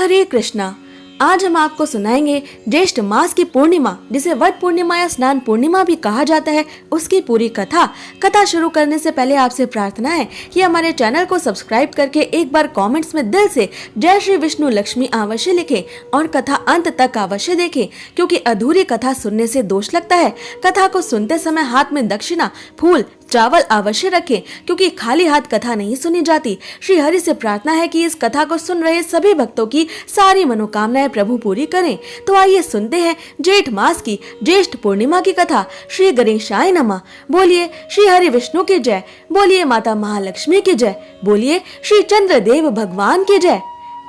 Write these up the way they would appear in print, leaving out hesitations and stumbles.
हरे कृष्णा। आज हम आपको सुनाएंगे ज्येष्ठ मास की पूर्णिमा, जिसे वट पूर्णिमा या स्नान पूर्णिमा भी कहा जाता है, उसकी पूरी कथा शुरू करने से पहले आपसे प्रार्थना है कि हमारे चैनल को सब्सक्राइब करके एक बार कमेंट्स में दिल से जय श्री विष्णु लक्ष्मी अवश्य लिखें और कथा अंत तक अवश्य देखें, क्योंकि अधूरी कथा सुनने से दोष लगता है। कथा को सुनते समय हाथ में दक्षिणा, फूल, चावल अवश्य रखें, क्योंकि खाली हाथ कथा नहीं सुनी जाती। श्री हरि से प्रार्थना है कि इस कथा को सुन रहे सभी भक्तों की सारी मनोकामनाएं प्रभु पूरी करें। तो आइए सुनते हैं जेठ मास की ज्येष्ठ पूर्णिमा की कथा। श्री गणेशाय नमः। बोलिए श्री हरि विष्णु की जय। बोलिए माता महालक्ष्मी की जय। बोलिए श्री चंद्रदेव भगवान की जय।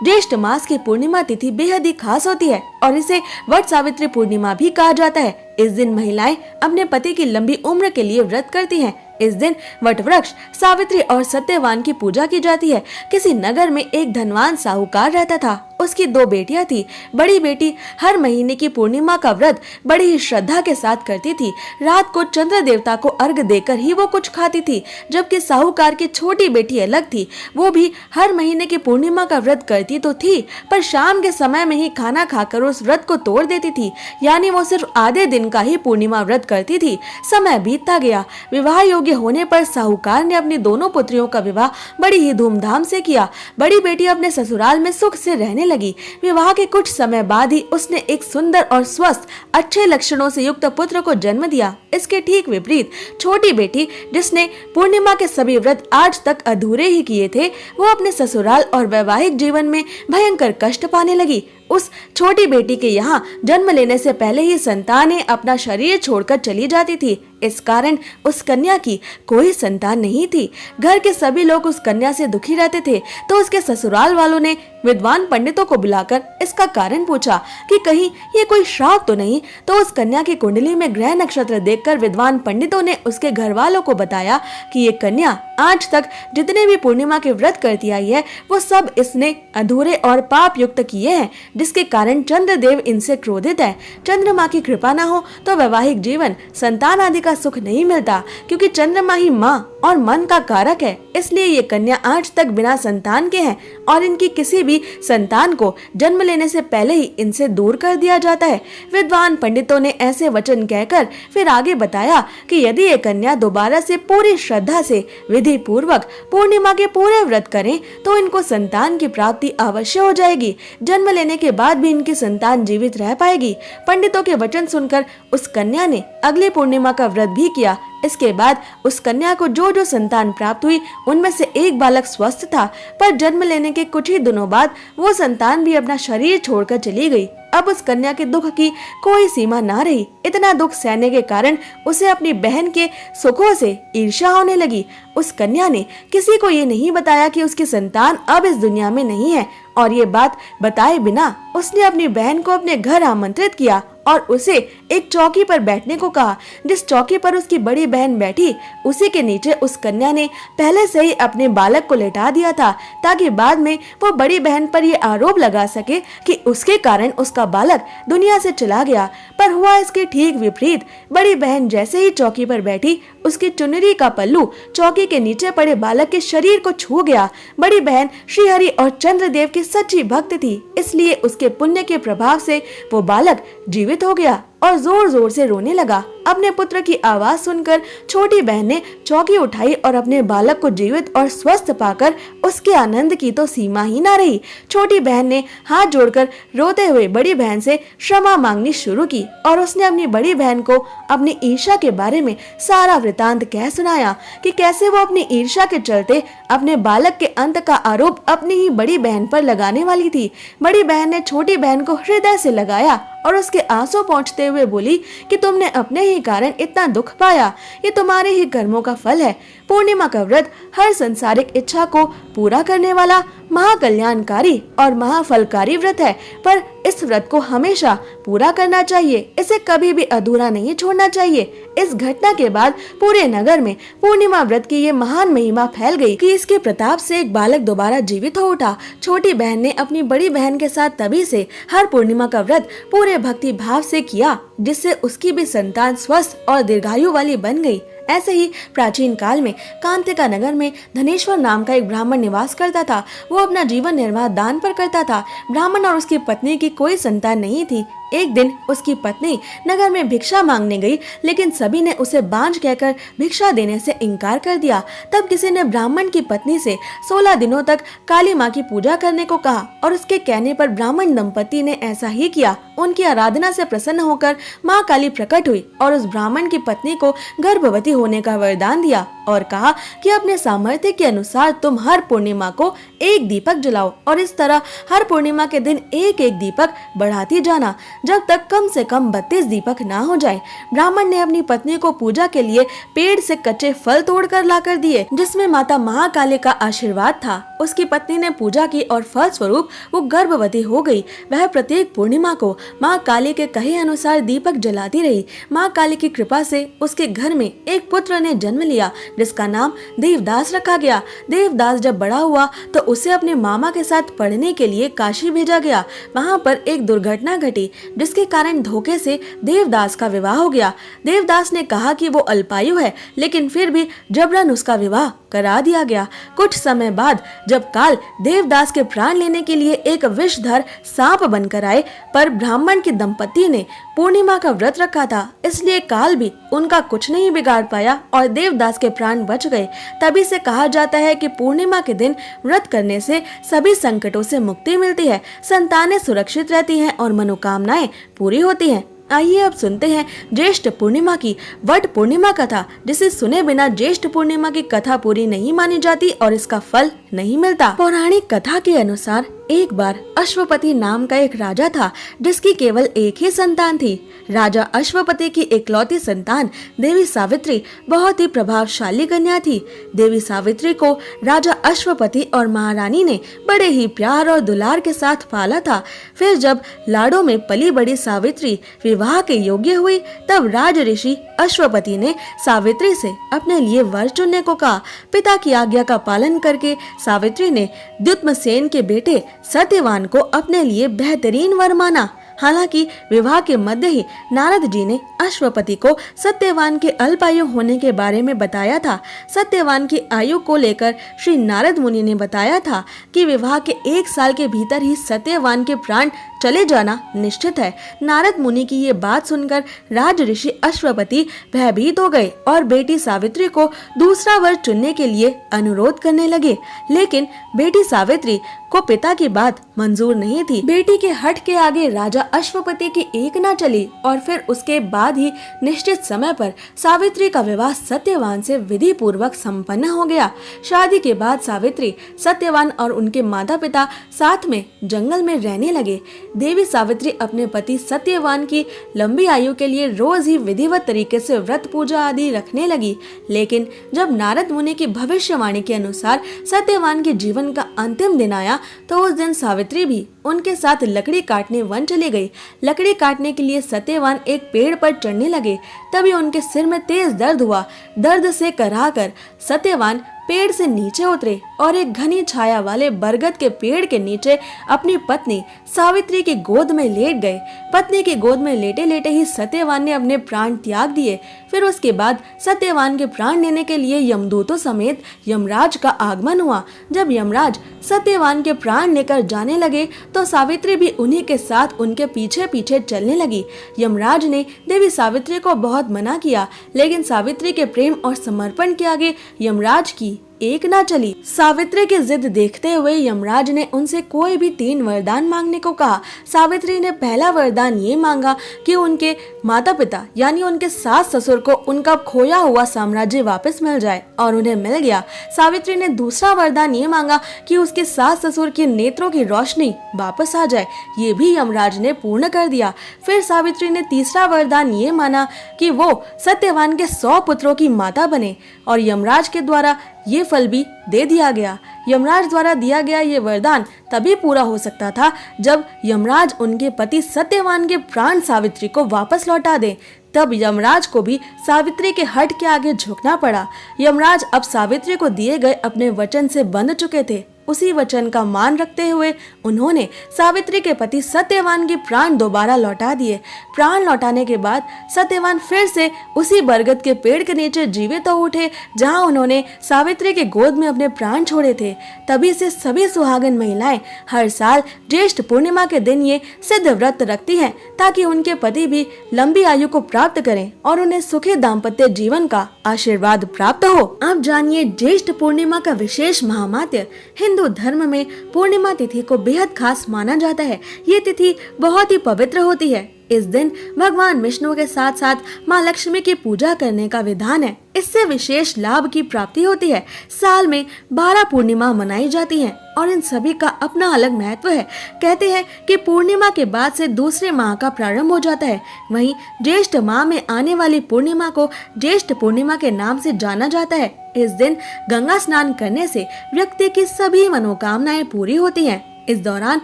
ज्येष्ठ मास की पूर्णिमा तिथि बेहद ही खास होती है और इसे वट सावित्री पूर्णिमा भी कहा जाता है। इस दिन महिलाएं अपने पति की लंबी उम्र के लिए व्रत करती हैं। इस दिन वट वृक्ष, सावित्री और सत्यवान की पूजा की जाती है। किसी नगर में एक धनवान साहूकार रहता था। उसकी 2 बेटियां थी। बड़ी बेटी हर महीने की पूर्णिमा का व्रत बड़ी ही श्रद्धा के साथ करती थी। रात को चंद्र देवता को अर्घ देकर ही वो कुछ खाती थी, जबकि साहूकार की छोटी बेटी अलग थी। वो भी हर महीने की पूर्णिमा का व्रत करती तो थी, पर शाम के समय में ही खाना खाकर उस व्रत को तोड़ देती थी, यानी वो सिर्फ आधे दिन का ही पूर्णिमा व्रत करती थी। समय बीतता गया। विवाह योग्य होने पर साहूकार ने अपनी दोनों पुत्रियों का विवाह बड़ी ही धूमधाम से किया। बड़ी बेटी अपने ससुराल में सुख से रहने लगी। विवाह के कुछ समय बाद ही उसने एक सुंदर और स्वस्थ, अच्छे लक्षणों से युक्त पुत्र को जन्म दिया। इसके ठीक विपरीत छोटी बेटी, जिसने पूर्णिमा के सभी व्रत आज तक अधूरे ही किए थे, वो अपने ससुराल और वैवाहिक जीवन में भयंकर कष्ट पाने लगी। उस छोटी बेटी के यहाँ जन्म लेने से पहले ही संतानें अपना शरीर छोड़कर चली जाती थी। इस कारण उस कन्या की कोई संतान नहीं थी। घर के सभी लोग उस कन्या से दुखी रहते थे, तो उसके ससुराल वालों ने विद्वान पंडितों को बुलाकर इसका कारण पूछा कि कहीं ये कोई श्राप तो नहीं। तो उस कन्या की कुंडली में ग्रह नक्षत्र देखकर विद्वान पंडितों ने उसके घर वालों को बताया कि ये कन्या आज तक जितने भी पूर्णिमा के व्रत करती आई है, वो सब इसने अधूरे और पाप युक्त किए हैं, जिसके कारण चंद्रदेव इनसे क्रोधित है। चंद्रमा की कृपा न हो तो वैवाहिक जीवन, संतान आदि का सुख नहीं मिलता, क्योंकि चंद्रमा ही माँ और मन का कारक है। इसलिए ये कन्या आज तक बिना संतान के हैं और इनकी किसी भी संतान को जन्म लेने से पहले ही इनसे दूर कर दिया जाता है। विद्वान पंडितों ने ऐसे वचन कहकर फिर आगे बताया कि यदि ये कन्या दोबारा से पूरी श्रद्धा से विधि पूर्वक पूर्णिमा के पूरे व्रत करें तो इनको संतान की प्राप्ति अवश्य हो जाएगी। जन्म लेने के बाद भी इनकी संतान जीवित रह पाएगी। पंडितों के वचन सुनकर उस कन्या ने अगली पूर्णिमा का व्रत भी किया। इसके बाद उस कन्या को जो संतान प्राप्त हुई, उनमें से एक बालक स्वस्थ था, पर जन्म लेने के कुछ ही दिनों बाद वो संतान भी अपना शरीर छोड़कर चली गई। अब उस कन्या के दुख की कोई सीमा ना रही। इतना दुख सहने के कारण उसे अपनी बहन के सुखों से ईर्ष्या होने लगी। उस कन्या ने किसी को ये नहीं बताया कि उसकी संतान अब इस दुनिया में नहीं है, और ये बात बताए बिना उसने अपनी बहन को अपने घर आमंत्रित किया और उसे एक चौकी पर बैठने को कहा। जिस चौकी पर उसकी बड़ी बहन बैठी, उसी के नीचे उस कन्या ने पहले से ही अपने बालक को लेटा दिया था, ताकि बाद में वो बड़ी बहन पर ये आरोप लगा सके कि उसके कारण उसका बालक दुनिया से चला गया। पर हुआ इसके ठीक विपरीत। बड़ी बहन जैसे ही चौकी पर बैठी, उसकी चुनरी का पल्लू चौकी के नीचे पड़े बालक के शरीर को छू गया। बड़ी बहन श्रीहरि और चंद्रदेव की सच्ची भक्त थी, इसलिए उसके पुण्य के प्रभाव से वो बालक जीवित हो गया और जोर जोर से रोने लगा। अपने पुत्र की आवाज सुनकर छोटी बहन ने चौकी उठाई और अपने बालक को जीवित और स्वस्थ पाकर उसके आनंद की तो सीमा ही ना रही। छोटी बहन ने हाथ जोड़कर रोते हुए बड़ी बहन से क्षमा मांगनी शुरू की और उसने अपनी बड़ी बहन को अपनी ईर्ष्या के बारे में सारा वृतांत कह सुनाया कि कैसे वो अपनी ईर्ष्या के चलते अपने बालक के अंत का आरोप अपनी ही बड़ी बहन पर लगाने वाली थी। बड़ी बहन ने छोटी बहन को हृदय से लगाया और उसके आंसू पहुंचते हुए बोली कि तुमने अपने ही कारण इतना दुख पाया, ये तुम्हारे ही कर्मों का फल है। पूर्णिमा का व्रत हर संसारिक इच्छा को पूरा करने वाला महाकल्याणकारी और महाफलकारी व्रत है, पर इस व्रत को हमेशा पूरा करना चाहिए। इसे कभी भी अधूरा नहीं छोड़ना चाहिए। इस घटना के बाद पूरे नगर में पूर्णिमा व्रत की ये महान महिमा फैल गई कि इसके प्रताप से एक बालक दोबारा जीवित हो उठा। छोटी बहन ने अपनी बड़ी बहन के साथ तभी से हर पूर्णिमा का व्रत पूरे भक्ति भाव से किया, जिससे उसकी भी संतान स्वस्थ और दीर्घायु वाली बन गई। ऐसे ही प्राचीन काल में कांतिका नगर में धनेश्वर नाम का एक ब्राह्मण निवास करता था। वो अपना जीवन निर्वाह दान पर करता था। ब्राह्मण और उसकी पत्नी की कोई संतान नहीं थी। एक दिन उसकी पत्नी नगर में भिक्षा मांगने गई, लेकिन सभी ने उसे बांझ कहकर भिक्षा देने से इनकार कर दिया। तब किसी ने ब्राह्मण की पत्नी से 16 दिनों तक काली माँ की पूजा करने को कहा और उसके कहने पर ब्राह्मण दंपति ने ऐसा ही किया। उनकी आराधना से प्रसन्न होकर माँ काली प्रकट हुई और उस ब्राह्मण की पत्नी को गर्भवती होने का वरदान दिया और कहा कि अपने सामर्थ्य के अनुसार तुम हर पूर्णिमा को एक दीपक जलाओ और इस तरह हर पूर्णिमा के दिन एक एक दीपक बढ़ाती जाना, जब तक कम से कम 32 दीपक ना हो जाए। ब्राह्मण ने अपनी पत्नी को पूजा के लिए पेड़ से कच्चे फल तोड़कर लाकर दिए, जिसमें माता महाकाली का आशीर्वाद था। उसकी पत्नी ने पूजा की और फल स्वरूप वो गर्भवती हो गई। वह प्रत्येक पूर्णिमा को माँ काली के कहे अनुसार दीपक जलाती रही। माँ काली की कृपा से उसके घर में एक पुत्र ने जन्म लिया, जिसका नाम देवदास रखा गया। देवदास जब बड़ा हुआ तो उसे अपने मामा के साथ पढ़ने के लिए काशी भेजा गया। वहाँ पर एक दुर्घटना घटी, जिसके कारण धोखे से देवदास का विवाह हो गया। देवदास ने कहा कि वो अल्पायु है, लेकिन फिर भी जबरन उसका विवाह करा दिया गया। कुछ समय बाद जब काल देवदास के प्राण लेने के लिए एक विषधर सांप बनकर आए, पर ब्राह्मण की दंपति ने पूर्णिमा का व्रत रखा था, इसलिए काल भी उनका कुछ नहीं बिगाड़ पाया और देवदास के प्राण बच गए। तभी से कहा जाता है कि पूर्णिमा के दिन व्रत करने से सभी संकटों से मुक्ति मिलती है, संतानें सुरक्षित रहती हैं और मनोकामनाएं पूरी होती हैं। आइए अब सुनते हैं ज्येष्ठ पूर्णिमा की वट पूर्णिमा कथा, जिसे सुने बिना ज्येष्ठ पूर्णिमा की कथा पूरी नहीं मानी जाती और इसका फल नहीं मिलता। पौराणिक कथा के अनुसार एक बार अश्वपति नाम का एक राजा था, जिसकी केवल एक ही संतान थी। राजा अश्वपति की इकलौती संतान देवी सावित्री बहुत ही प्रभावशाली कन्या थी। देवी सावित्री को राजा अश्वपति और महारानी ने बड़े ही प्यार और दुलार के साथ पाला था। फिर जब लाड़ों में पली बड़ी सावित्री विवाह के योग्य हुई, तब राज ऋषि अश्वपति ने सावित्री से अपने लिए वर चुनने को कहा। पिता की आज्ञा का पालन करके सावित्री ने द्युम्नसेन के बेटे सत्यवान को अपने लिए बेहतरीन वर माना। हालांकि विवाह के मध्य ही नारद जी ने अश्वपति को सत्यवान के अल्पायु होने के बारे में बताया था। सत्यवान की आयु को लेकर श्री नारद मुनि ने बताया था कि विवाह के 1 साल के भीतर ही सत्यवान के प्राण चले जाना निश्चित है। नारद मुनि की ये बात सुनकर राज ऋषि अश्वपति भयभीत हो गए और बेटी सावित्री को दूसरा वर चुनने के लिए अनुरोध करने लगे, लेकिन बेटी सावित्री को पिता की बात मंजूर नहीं थी। बेटी के हट के आगे राजा अश्वपति की एक ना चली और फिर उसके बाद ही निश्चित समय पर सावित्री का विवाह सत्यवान से विधि पूर्वक संपन्न हो गया। शादी के बाद सावित्री, सत्यवान और उनके माता पिता साथ में जंगल में रहने लगे। देवी सावित्री अपने पति सत्यवान की लंबी आयु के लिए रोज ही विधिवत तरीके से व्रत पूजा आदि रखने लगी, लेकिन जब नारद मुनि की भविष्यवाणी के अनुसार सत्यवान के जीवन का अंतिम दिन आया, तो उस दिन सावित्री भी उनके साथ लकड़ी काटने वन चली गई। लकड़ी काटने के लिए सत्यवान एक पेड़ पर चढ़ने लगे, तभी उनके सिर में तेज दर्द हुआ। दर्द से कराहकर सत्यवान पेड़ से नीचे उतरे और एक घनी छाया वाले बरगद के पेड़ के नीचे अपनी पत्नी सावित्री की गोद में लेट गए। पत्नी की गोद में लेटे लेटे ही सत्यवान ने अपने प्राण त्याग दिए। फिर उसके बाद सत्यवान के प्राण लेने के लिए यमदूतों समेत यमराज का आगमन हुआ। जब यमराज सत्यवान के प्राण लेकर जाने लगे, तो सावित्री भी उन्हीं के साथ उनके पीछे पीछे चलने लगी। यमराज ने देवी सावित्री को बहुत मना किया, लेकिन सावित्री के प्रेम और समर्पण के आगे यमराज की एक ना चली। सावित्री की जिद देखते हुए यमराज ने उनसे कोई भी 3 वरदान मांगने को कहा। सावित्री ने पहला वरदान ये मांगा कि उनके माता पिता यानी उनके सास ससुर को उनका खोया हुआ साम्राज्य वापस मिल जाए, और उन्हें मिल गया। सावित्री ने दूसरा वरदान ये मांगा कि उसके सास ससुर के नेत्रों की रोशनी वापस आ जाए। ये भी यमराज ने पूर्ण कर दिया। फिर सावित्री ने तीसरा वरदान ये माना कि वो सत्यवान के 100 पुत्रों की माता बने, और यमराज के द्वारा ये फल भी दे दिया गया। यमराज द्वारा दिया गया ये वरदान तभी पूरा हो सकता था जब यमराज उनके पति सत्यवान के प्राण सावित्री को वापस लौटा दें। तब यमराज को भी सावित्री के हट के आगे झुकना पड़ा। यमराज अब सावित्री को दिए गए अपने वचन से बंध चुके थे। उसी वचन का मान रखते हुए उन्होंने सावित्री के पति सत्यवान के प्राण दोबारा लौटा दिए। प्राण लौटाने के बाद सत्यवान फिर से उसी बरगद के पेड़ के नीचे जीवित हो उठे जहां उन्होंने सावित्री के गोद में अपने प्राण छोड़े थे। तभी से सभी सुहागन महिलाएं हर साल ज्येष्ठ पूर्णिमा के दिन ये सिद्ध व्रत रखती हैं ताकि उनके पति भी लंबी आयु को प्राप्त करें और उन्हें सुखी दाम्पत्य जीवन का आशीर्वाद प्राप्त हो। अब जानिए ज्येष्ठ पूर्णिमा का विशेष महामात्य। हिंदू धर्म में पूर्णिमा तिथि को बेहद खास माना जाता है। ये तिथि बहुत ही पवित्र होती है। इस दिन भगवान विष्णु के साथ साथ माँ लक्ष्मी की पूजा करने का विधान है। इससे विशेष लाभ की प्राप्ति होती है। साल में 12 पूर्णिमा मनाई जाती हैं और इन सभी का अपना अलग महत्व है। कहते हैं कि पूर्णिमा के बाद से दूसरे माह का प्रारंभ हो जाता है। वहीं ज्येष्ठ माह में आने वाली पूर्णिमा को ज्येष्ठ पूर्णिमा के नाम से जाना जाता है। इस दिन गंगा स्नान करने से व्यक्ति की सभी मनोकामनाएं पूरी होती हैं। इस दौरान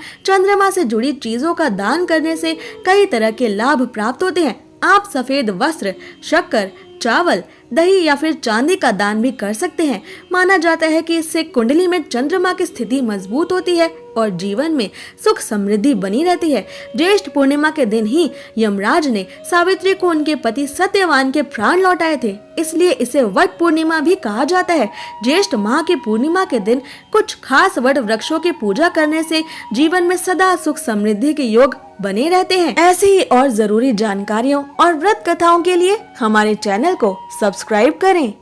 चंद्रमा से जुड़ी चीजों का दान करने से कई तरह के लाभ प्राप्त होते हैं। आप सफेद वस्त्र, शक्कर, चावल, दही या फिर चांदी का दान भी कर सकते हैं। माना जाता है कि इससे कुंडली में चंद्रमा की स्थिति मजबूत होती है और जीवन में सुख समृद्धि बनी रहती है। ज्येष्ठ पूर्णिमा के दिन ही यमराज ने सावित्री को उनके पति सत्यवान के प्राण लौटाए थे, इसलिए इसे वट पूर्णिमा भी कहा जाता है। ज्येष्ठ माह की पूर्णिमा के दिन कुछ खास वट वृक्षों की पूजा करने से जीवन में सदा सुख समृद्धि के योग बने रहते हैं। ऐसी ही और जरूरी जानकारियों और व्रत कथाओं के लिए हमारे चैनल को सब्सक्राइब करें।